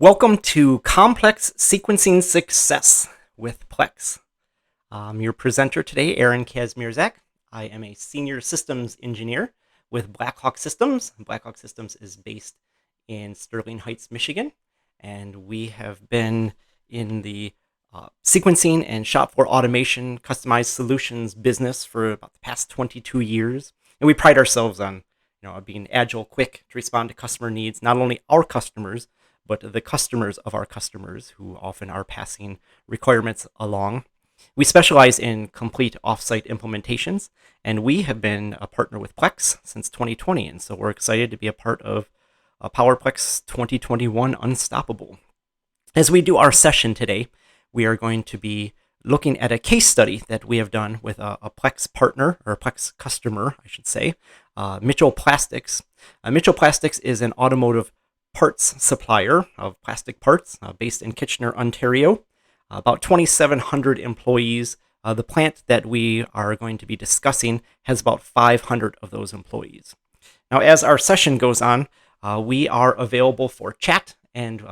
Welcome to Complex Sequencing Success with Plex. I'm your presenter today, Aaron Kazmierzak. I am a senior systems engineer with Blackhawk Systems. Blackhawk Systems is based in Sterling Heights, Michigan, and we have been in the sequencing and shop floor automation customized solutions business for about the past 22 years. And we pride ourselves on being agile, quick to respond to customer needs, not only our customers, but the customers of our customers who often are passing requirements along. We specialize in complete offsite implementations, and we have been a partner with Plex since 2020, and so we're excited to be a part of PowerPlex 2021 Unstoppable. As we do our session today, we are going to be looking at a case study that we have done with a Plex partner, or a Plex customer, I should say, Mitchell Plastics. Mitchell Plastics is an automotive parts supplier of plastic parts based in Kitchener, Ontario. About 2,700 employees. The plant that we are going to be discussing has about 500 of those employees. Now, as our session goes on, we are available for chat, and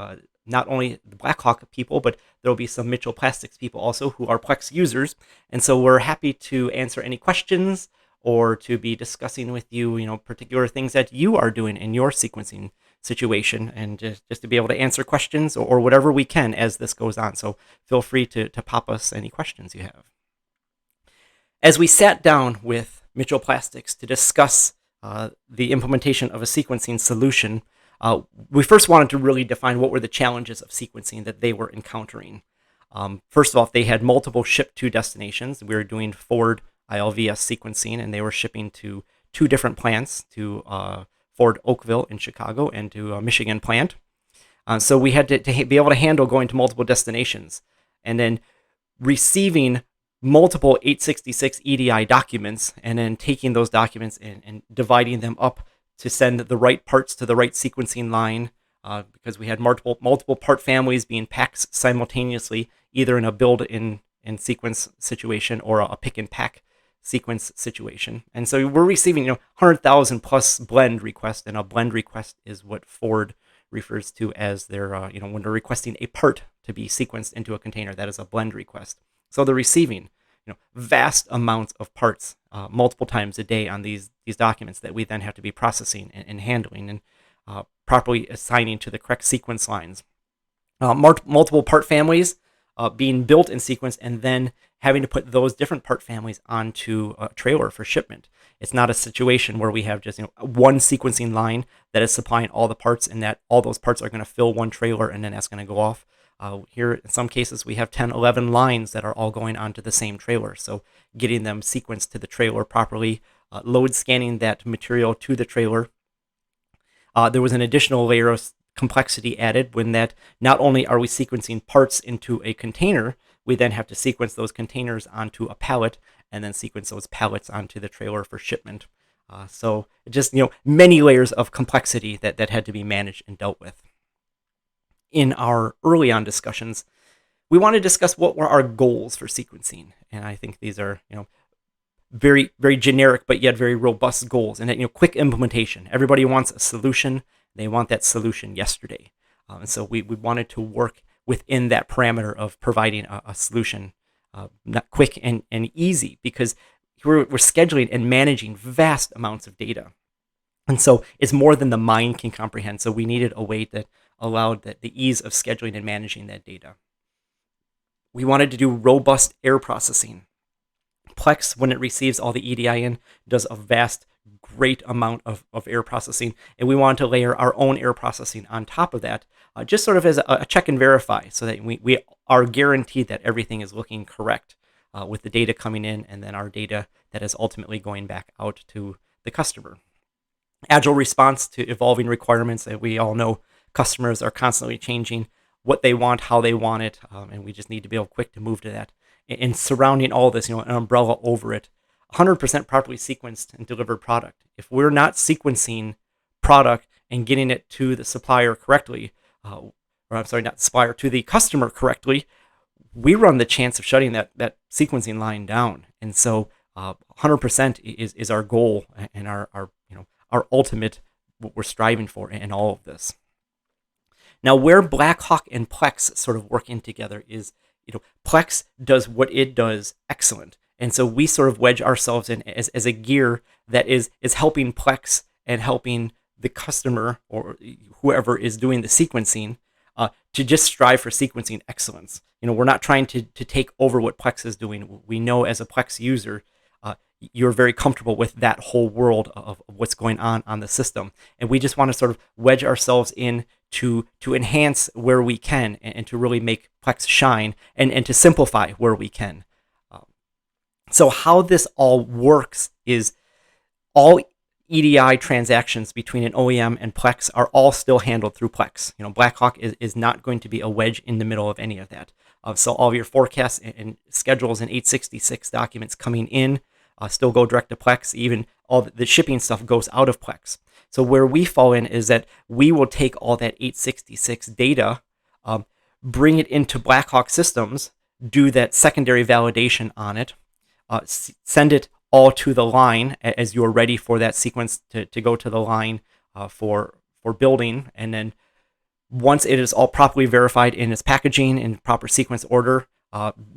not only the Blackhawk people, but there will be some Mitchell Plastics people also who are Plex users. And so we're happy to answer any questions or to be discussing with you, particular things that you are doing in your sequencing situation, and just to be able to answer questions or whatever we can as this goes on. So feel free to pop us any questions you have. As we sat down with Mitchell Plastics to discuss the implementation of a sequencing solution, we first wanted to really define what were the challenges of sequencing that they were encountering. First of all, they had multiple ship-to destinations. We were doing Ford ILVS sequencing, and they were shipping to two different plants, to Ford Oakville in Chicago and to a Michigan plant. So we had to be able to handle going to multiple destinations and then receiving multiple 866 EDI documents and then taking those documents and dividing them up to send the right parts to the right sequencing line, because we had multiple part families being packed simultaneously, either in a build in sequence situation or a pick and pack sequence situation. And so we're receiving 100,000 plus blend requests, and a blend request is what Ford refers to as their when they're requesting a part to be sequenced into a container, that is a blend request. So they're receiving vast amounts of parts multiple times a day on these documents that we then have to be processing and handling and properly assigning to the correct sequence lines. Multiple part families being built in sequence, and then having to put those different part families onto a trailer for shipment. It's not a situation where we have just one sequencing line that is supplying all the parts, and that all those parts are going to fill one trailer, and then that's going to go off. Here, in some cases, we have 10, 11 lines that are all going onto the same trailer. So getting them sequenced to the trailer properly, load scanning that material to the trailer. There was an additional layer of complexity added when that not only are we sequencing parts into a container, we then have to sequence those containers onto a pallet and then sequence those pallets onto the trailer for shipment. So just many layers of complexity that had to be managed and dealt with. In our early on discussions, we want to discuss what were our goals for sequencing, and I think these are very, very generic but yet very robust goals. And that quick implementation. Everybody wants a solution. They want that solution yesterday. And so we wanted to work within that parameter of providing a solution, not quick and easy, because we're scheduling and managing vast amounts of data. And so it's more than the mind can comprehend. So we needed a way that allowed the ease of scheduling and managing that data. We wanted to do robust error processing. Plex, when it receives all the EDI in, does a vast, great amount of error processing, and we wanted to layer our own error processing on top of that, just sort of as a check and verify, so that we are guaranteed that everything is looking correct with the data coming in, and then our data that is ultimately going back out to the customer. Agile response to evolving requirements. That we all know customers are constantly changing what they want, how they want it, and we just need to be able quick to move to that. And surrounding all this, an umbrella over it, 100% properly sequenced and delivered product. If we're not sequencing product and getting it to the supplier correctly, or I'm sorry, not the supplier, to the customer correctly, we run the chance of shutting that sequencing line down. And so 100% is our goal and our ultimate, what we're striving for in all of this. Now, where Blackhawk and Plex sort of work in together is, Plex does what it does excellent. And so we sort of wedge ourselves in as a gear that is helping Plex and helping the customer or whoever is doing the sequencing to just strive for sequencing excellence. We're not trying to take over what Plex is doing. We know as a Plex user, you're very comfortable with that whole world of what's going on the system. And we just want to sort of wedge ourselves in to enhance where we can and to really make Plex shine and to simplify where we can. So how this all works is all EDI transactions between an OEM and Plex are all still handled through Plex. Blackhawk is not going to be a wedge in the middle of any of that. So all of your forecasts and schedules and 866 documents coming in still go direct to Plex. Even all the shipping stuff goes out of Plex. So where we fall in is that we will take all that 866 data, bring it into Blackhawk systems, do that secondary validation on it, send it all to the line as you're ready for that sequence to go to the line for building. And then once it is all properly verified in its packaging in proper sequence order,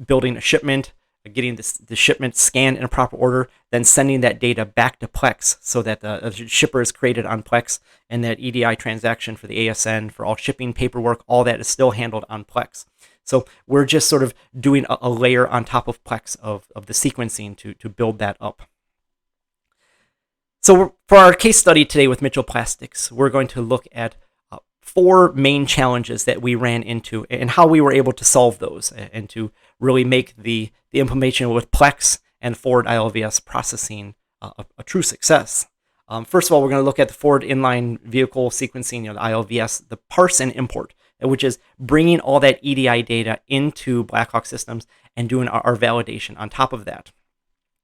building a shipment, getting the shipment scanned in a proper order, then sending that data back to Plex so that the shipper is created on Plex, and that EDI transaction for the ASN, for all shipping paperwork, all that is still handled on Plex. So we're just sort of doing a layer on top of Plex of the sequencing to build that up. So for our case study today with Mitchell Plastics, we're going to look at 4 main challenges that we ran into and how we were able to solve those and to really make the implementation with Plex and forward ILVS processing a true success. First of all, we're going to look at the forward inline vehicle sequencing, the ILVS, the parse and import, which is bringing all that EDI data into Blackhawk systems and doing our validation on top of that.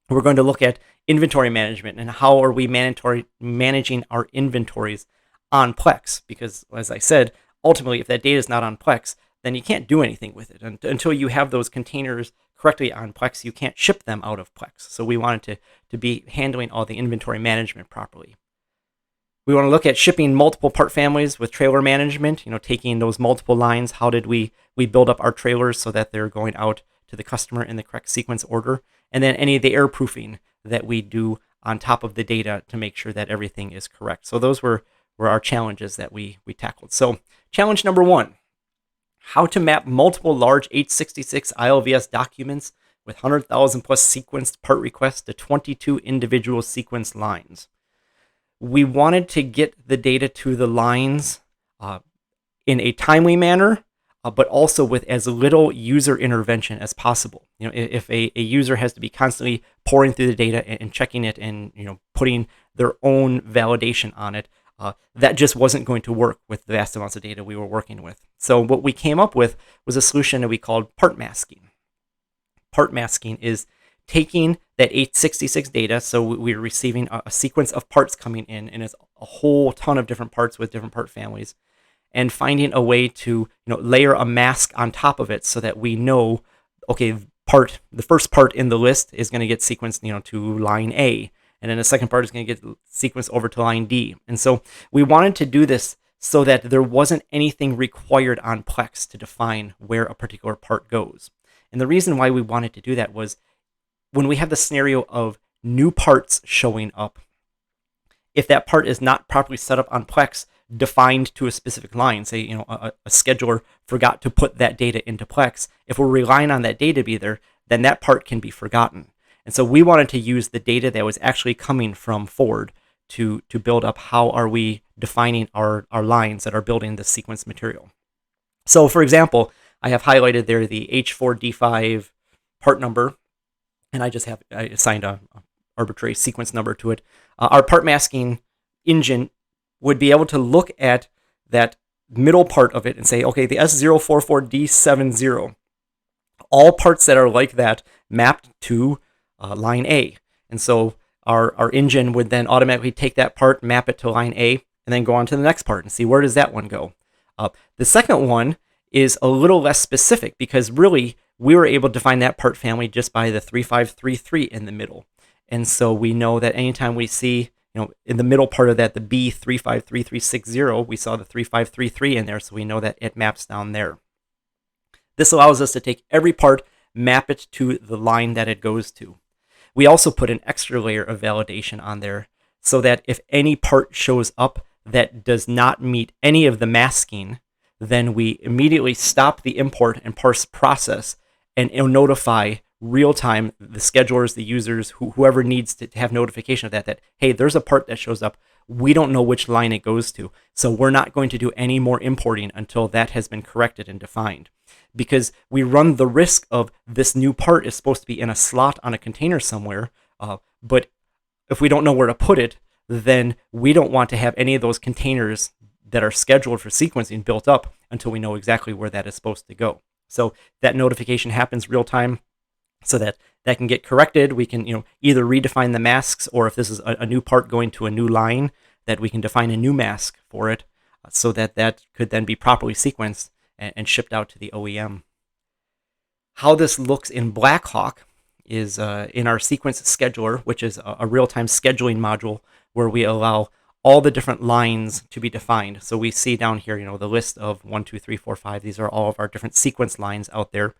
We're going to look at inventory management and how are we managing our inventories on Plex, because as I said, ultimately, if that data is not on Plex, then you can't do anything with it. And until you have those containers correctly on Plex, you can't ship them out of Plex. So we wanted to be handling all the inventory management properly. We want to look at shipping multiple part families with trailer management, taking those multiple lines. How did we build up our trailers so that they're going out to the customer in the correct sequence order? And then any of the air proofing that we do on top of the data to make sure that everything is correct. So those were our challenges that we tackled. So challenge number 1, how to map multiple large 866 ILVS documents with 100,000 plus sequenced part requests to 22 individual sequence lines. We wanted to get the data to the lines in a timely manner, but also with as little user intervention as possible. If a user has to be constantly pouring through the data and checking it and putting their own validation on it, that just wasn't going to work with the vast amounts of data we were working with. So what we came up with was a solution that we called part masking. Part masking is taking that 866 data, so we're receiving a sequence of parts coming in, and it's a whole ton of different parts with different part families, and finding a way to layer a mask on top of it so that we know, okay, the first part in the list is going to get sequenced to line A, and then the second part is going to get sequenced over to line D. And so we wanted to do this so that there wasn't anything required on Plex to define where a particular part goes. And the reason why we wanted to do that was when we have the scenario of new parts showing up, if that part is not properly set up on Plex, defined to a specific line, say a scheduler forgot to put that data into Plex, if we're relying on that data to be there, then that part can be forgotten. And so we wanted to use the data that was actually coming from forward to build up how are we defining our lines that are building the sequence material. So for example, I have highlighted there the H4D5 part number, and I assigned a arbitrary sequence number to it. Our part masking engine would be able to look at that middle part of it and say, okay, the S044D70, all parts that are like that mapped to line A. And so our engine would then automatically take that part, map it to line A, and then go on to the next part and see where does that one go. The second one is a little less specific because really we were able to find that part family just by the 3533 in the middle. And so we know that anytime we see in the middle part of that, the B353360, we saw the 3533 in there, so we know that it maps down there. This allows us to take every part, map it to the line that it goes to. We also put an extra layer of validation on there so that if any part shows up that does not meet any of the masking, then we immediately stop the import and parse process, and it'll notify real time the schedulers, the users, whoever needs to have notification of that, hey, there's a part that shows up. We don't know which line it goes to, so we're not going to do any more importing until that has been corrected and defined. Because we run the risk of this new part is supposed to be in a slot on a container somewhere, but if we don't know where to put it, then we don't want to have any of those containers that are scheduled for sequencing built up until we know exactly where that is supposed to go. So that notification happens real time so that that can get corrected. We can either redefine the masks, or if this is a new part going to a new line, that we can define a new mask for it so that that could then be properly sequenced and shipped out to the OEM. How this looks in Blackhawk is in our sequence scheduler, which is a real-time scheduling module where we allow all the different lines to be defined. So we see down here, the list of 1, 2, 3, 4, 5. These are all of our different sequence lines out there.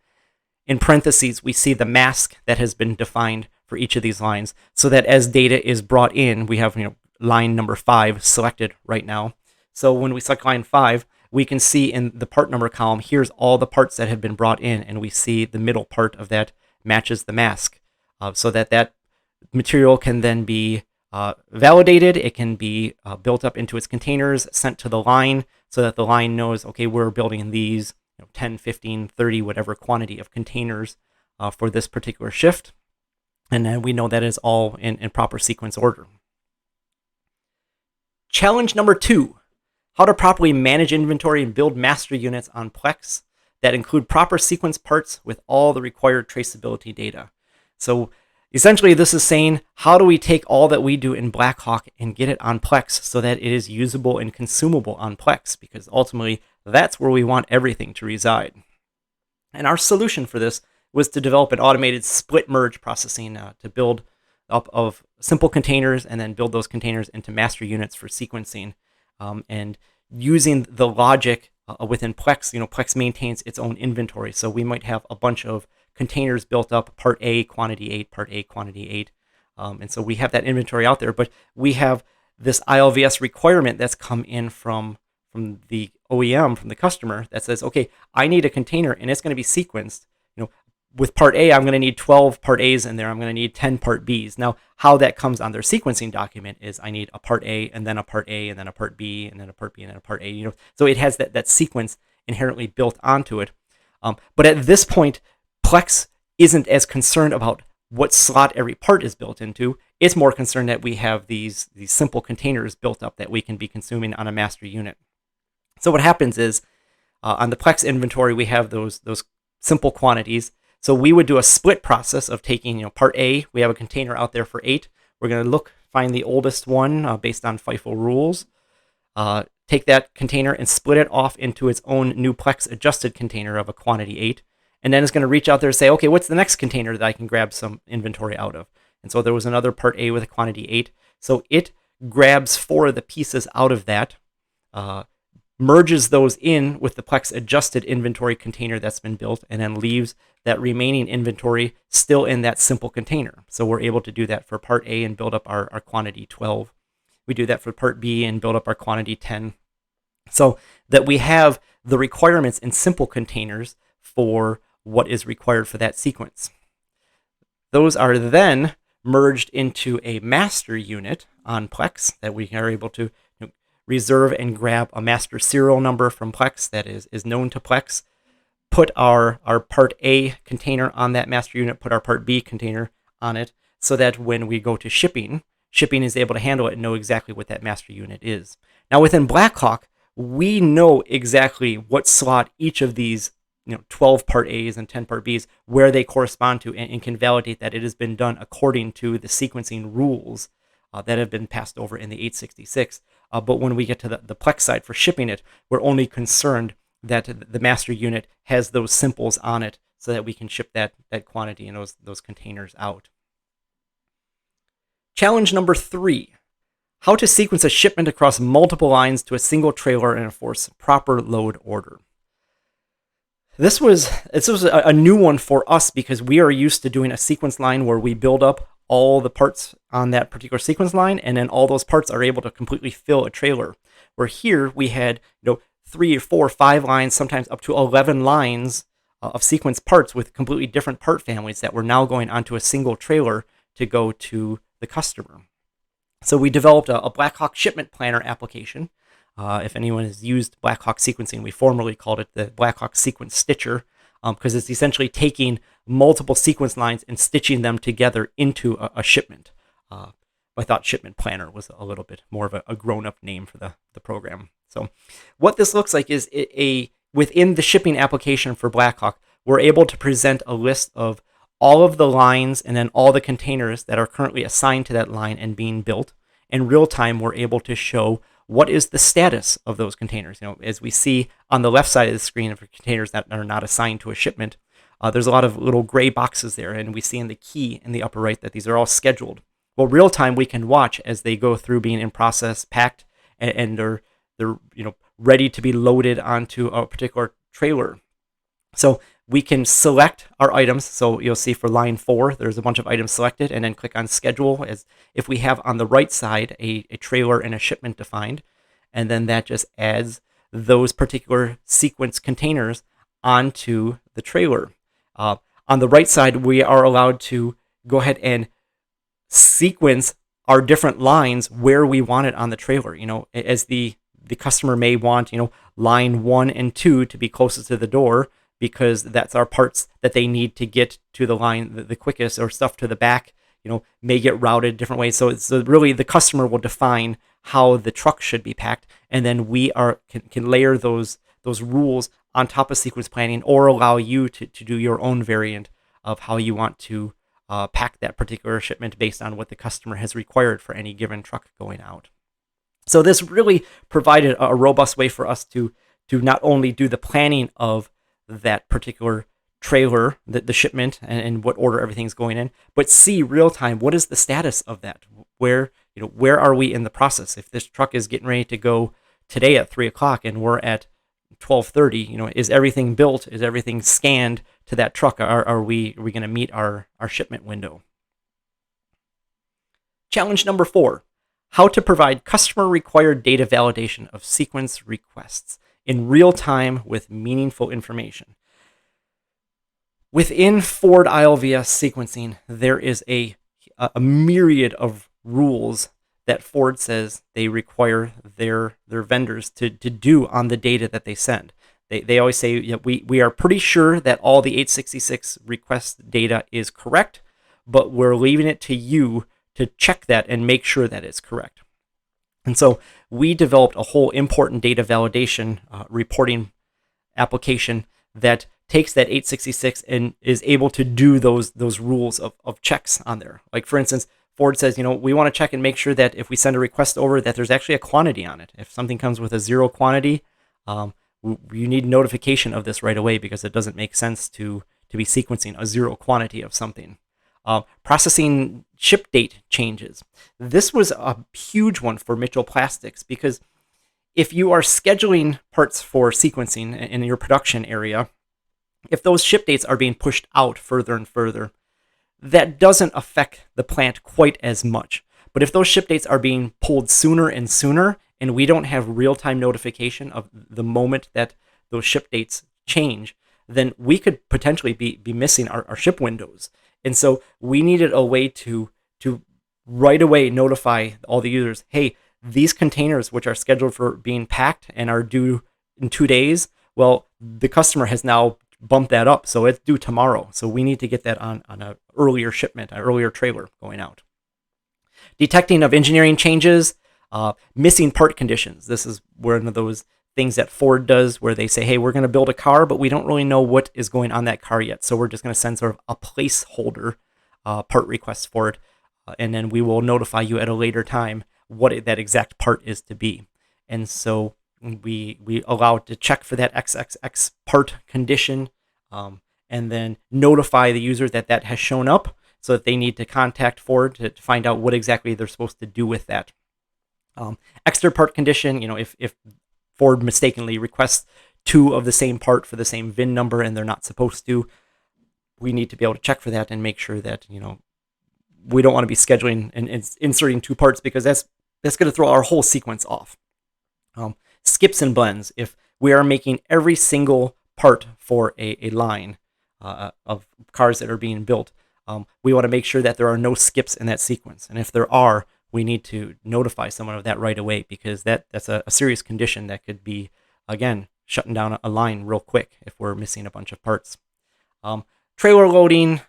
In parentheses, we see the mask that has been defined for each of these lines, so that as data is brought in, we have line number 5 selected right now. So when we select line 5, we can see in the part number column, here's all the parts that have been brought in, and we see the middle part of that matches the mask, so that that material can then be validated. It can be built up into its containers, sent to the line, so that the line knows, okay, we're building these 10, 15, 30, whatever quantity of containers for this particular shift. And then we know that is all in proper sequence order. Challenge number 2, how to properly manage inventory and build master units on Plex that include proper sequence parts with all the required traceability data. So essentially this is saying, how do we take all that we do in Blackhawk and get it on Plex so that it is usable and consumable on Plex? Because ultimately that's where we want everything to reside. And our solution for this was to develop an automated split merge processing to build up of simple containers and then build those containers into master units for sequencing. And using the logic within Plex, Plex maintains its own inventory. So we might have a bunch of containers built up, part A, quantity 8, part A, quantity 8. And so we have that inventory out there, but we have this ILVS requirement that's come in from the OEM, from the customer, that says, okay, I need a container and it's going to be sequenced. With part A, I'm going to need 12 part A's in there. I'm going to need 10 part B's. Now, how that comes on their sequencing document is I need a part A, and then a part A, and then a part B, and then a part B, and then a part A. So it has that sequence inherently built onto it. But at this point, Plex isn't as concerned about what slot every part is built into. It's more concerned that we have these simple containers built up that we can be consuming on a master unit. So what happens is on the Plex inventory, we have those simple quantities. So we would do a split process of taking, part A, we have a container out there for 8. We're going to find the oldest one based on FIFO rules, take that container and split it off into its own new Plex adjusted container of a quantity 8. And then it's going to reach out there and say, okay, what's the next container that I can grab some inventory out of? And so there was another part A with a quantity 8. So it grabs 4 of the pieces out of that, merges those in with the Plex adjusted inventory container that's been built, and then leaves that remaining inventory still in that simple container. So we're able to do that for part A and build up our quantity 12. We do that for part B and build up our quantity 10. So that we have the requirements in simple containers for what is required for that sequence. Those are then merged into a master unit on Plex that we are able to reserve and grab a master serial number from Plex that is known to Plex, put our part A container on that master unit, put our part B container on it, so that when we go to shipping is able to handle it and know exactly what that master unit is. Now within Blackhawk, we know exactly what slot each of these 12 part A's and 10 part B's, where they correspond to, and can validate that it has been done according to the sequencing rules that have been passed over in the 866. But when we get to the Plex side for shipping it, we're only concerned that the master unit has those simples on it so that we can ship that quantity and those containers out. Challenge number 3, How to sequence a shipment across multiple lines to a single trailer and enforce proper load order. This was a new one for us because we are used to doing a sequence line where we build up all the parts on that particular sequence line, and then all those parts are able to completely fill a trailer. Where here we had 3 or 4 or 5 lines, sometimes up to 11 lines of sequence parts with completely different part families that were now going onto a single trailer to go to the customer. So we developed a Blackhawk shipment planner application. If anyone has used Blackhawk sequencing, we formerly called it the Blackhawk sequence stitcher, because it's essentially taking multiple sequence lines and stitching them together into a shipment. I thought shipment planner was a little bit more of a grown-up name for the program. So what this looks like is within the shipping application for Blackhawk, we're able to present a list of all of the lines and then all the containers that are currently assigned to that line and being built. In real time, we're able to show what is the status of those containers. As we see on the left side of the screen for containers that are not assigned to a shipment, there's a lot of little gray boxes there, and we see in the key in the upper right that these are all scheduled. Well, real time, we can watch as they go through being in process, packed, and they're ready to be loaded onto a particular trailer. So we can select our items. So you'll see for line 4, there's a bunch of items selected, and then click on schedule as if we have on the right side a trailer and a shipment defined, and then that just adds those particular sequence containers onto the trailer. On the right side, we are allowed to go ahead and sequence our different lines where we want it on the trailer. As the customer may want, line 1 and 2 to be closest to the door, because that's our parts that they need to get to the line the quickest, or stuff to the back, may get routed different ways. So really the customer will define how the truck should be packed, and then we can layer those rules on top of sequence planning, or allow you to do your own variant of how you want to pack that particular shipment based on what the customer has required for any given truck going out. So this really provided a robust way for us to not only do the planning of that particular trailer, the shipment, and what order everything's going in, but see real time what is the status of that. Where are we in the process? If this truck is getting ready to go today at 3 o'clock and we're at 12:30, is everything built? Is everything scanned to that truck? Are we going to meet our shipment window? Challenge number 4: how to provide customer required data validation of sequence requests in real time with meaningful information. Within Ford ILVS sequencing, there is a myriad of rules that Ford says they require their vendors to do on the data that they send. They always say, we are pretty sure that all the 866 request data is correct, but we're leaving it to you to check that and make sure that it's correct. And so we developed a whole important data validation reporting application that takes that 866 and is able to do those rules of checks on there. Like, for instance, Ford says, we want to check and make sure that if we send a request over, that there's actually a quantity on it. If something comes with a 0 quantity, you need notification of this right away, because it doesn't make sense to be sequencing a 0 quantity of something. Processing ship date changes. This was a huge one for Mitchell Plastics, because if you are scheduling parts for sequencing in your production area, if those ship dates are being pushed out further and further, that doesn't affect the plant quite as much. But if those ship dates are being pulled sooner and sooner, and we don't have real-time notification of the moment that those ship dates change, then we could potentially be missing our ship windows. And so we needed a way to right away notify all the users, hey, these containers which are scheduled for being packed and are due in 2 days, well, the customer has now bumped that up, so it's due tomorrow. So we need to get that on an earlier shipment, an earlier trailer going out. Detecting of engineering changes, missing part conditions. This is one of those things that Ford does where they say, hey, we're going to build a car, but we don't really know what is going on that car yet. So we're just going to send sort of a placeholder part request for it. And then we will notify you at a later time what that exact part is to be. And so we allow it to check for that XXX part condition, and then notify the user that that has shown up, so that they need to contact Ford to find out what exactly they're supposed to do with that. Extra part condition, if Ford mistakenly requests two of the same part for the same VIN number and they're not supposed to, we need to be able to check for that and make sure that, we don't want to be scheduling and inserting two parts, because that's going to throw our whole sequence off. Skips and blends. If we are making every single part for a line of cars that are being built, we want to make sure that there are no skips in that sequence. And if there are, we need to notify someone of that right away, because that's a serious condition that could be, again, shutting down a line real quick if we're missing a bunch of parts. Trailer loading,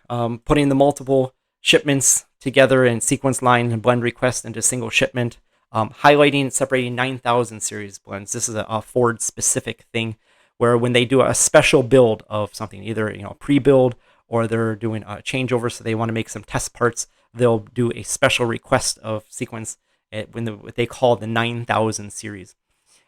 putting the multiple shipments together in sequence line and blend request into single shipment. Highlighting and separating 9000 series blends. This is a Ford specific thing, where when they do a special build of something, either pre-build or they're doing a changeover, so they want to make some test parts, they'll do a special request of sequence at what they call the 9000 series.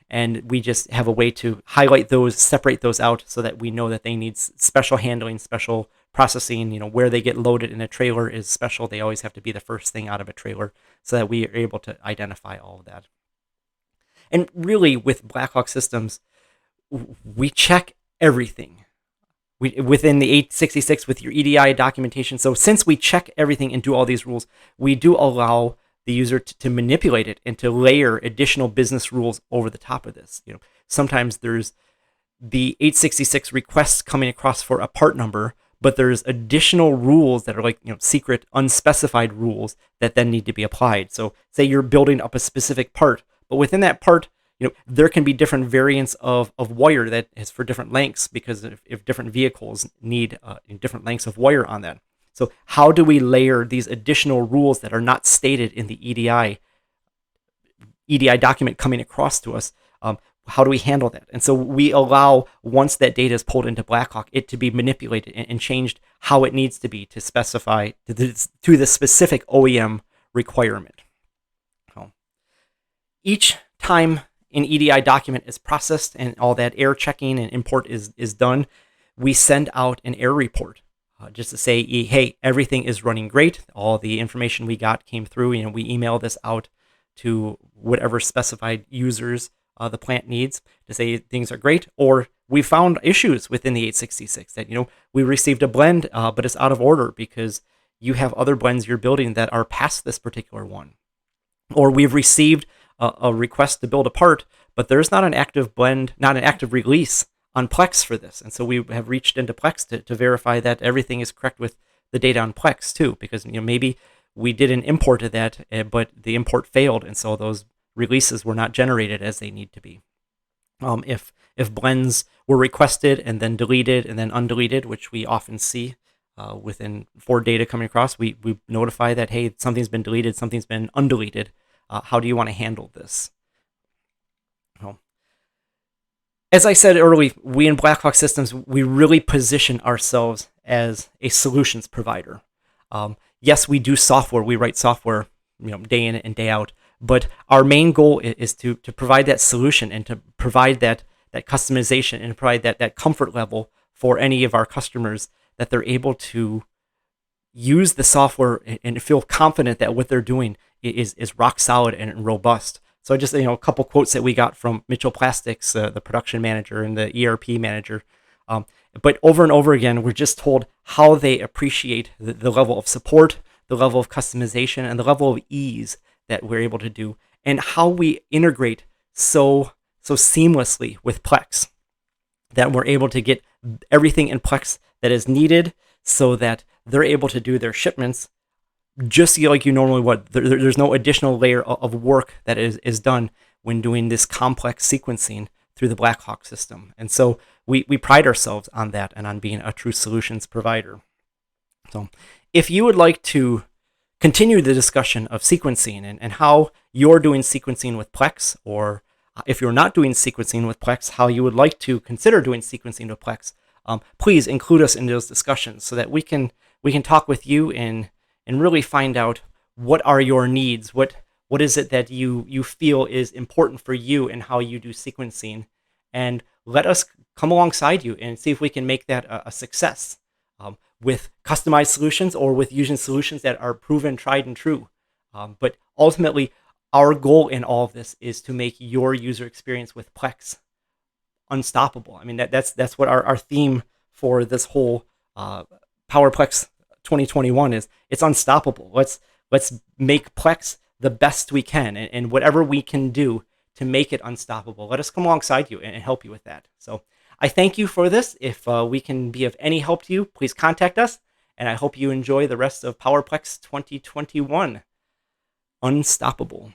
And we just have a way to highlight those, separate those out, so that we know that they need special handling, special processing. Where they get loaded in a trailer is special. They always have to be the first thing out of a trailer, so that we are able to identify all of that. And really, with Blackhawk systems, we check everything within the 866 with your EDI documentation. So since we check everything and do all these rules, we do allow the user to manipulate it and to layer additional business rules over the top of this. Sometimes there's the 866 requests coming across for a part number, but there's additional rules that are like, secret unspecified rules that then need to be applied. So say you're building up a specific part, but within that part, there can be different variants of wire that is for different lengths, because if different vehicles need different lengths of wire on that. So how do we layer these additional rules that are not stated in the EDI document coming across to us? How do we handle that? And so we allow, once that data is pulled into Blackhawk, it to be manipulated and changed how it needs to be to specify to the specific OEM requirement. Each time an EDI document is processed and all that error checking and import is done, we send out an error report. Just to say, hey, everything is running great. All the information we got came through. We email this out to whatever specified users the plant needs, to say things are great. Or we found issues within the 866 that, we received a blend, but it's out of order because you have other blends you're building that are past this particular one. Or we've received a request to build a part, but there's not an active blend, not an active release on Plex for this. And so we have reached into Plex to verify that everything is correct with the data on Plex too, because maybe we did an import of that, but the import failed, and so those releases were not generated as they need to be. If blends were requested and then deleted and then undeleted, which we often see within Ford data coming across, we notify that, hey, something's been deleted, something's been undeleted. How do you want to handle this? As I said earlier, we in Blackhawk Systems, we really position ourselves as a solutions provider. Yes, we do software. We write software, day in and day out. But our main goal is to provide that solution and to provide that customization and provide that comfort level for any of our customers, that they're able to use the software and feel confident that what they're doing is rock solid and robust. So just a couple quotes that we got from Mitchell Plastics, the production manager and the ERP manager. But over and over again, we're just told how they appreciate the level of support, the level of customization, and the level of ease that we're able to do, and how we integrate so seamlessly with Plex, that we're able to get everything in Plex that is needed, so that they're able to do their shipments just like you normally would. There's no additional layer of work that is done when doing this complex sequencing through the Blackhawk system. And so we pride ourselves on that and on being a true solutions provider. So if you would like to continue the discussion of sequencing and how you're doing sequencing with Plex, or if you're not doing sequencing with Plex, how you would like to consider doing sequencing with Plex, please include us in those discussions so that we can talk with you and really find out what are your needs, what is it that you feel is important for you and how you do sequencing, and let us come alongside you and see if we can make that a success with customized solutions or with using solutions that are proven, tried and true. But ultimately, Our goal in all of this is to make your user experience with Plex unstoppable. I mean, that's what our theme for this whole PowerPlex 2021 is. It's unstoppable. Let's make Plex the best we can, and whatever we can do to make it unstoppable, let us come alongside you and help you with that. So I thank you for this. If we can be of any help to you, please contact us, and I hope you enjoy the rest of PowerPlex 2021. Unstoppable.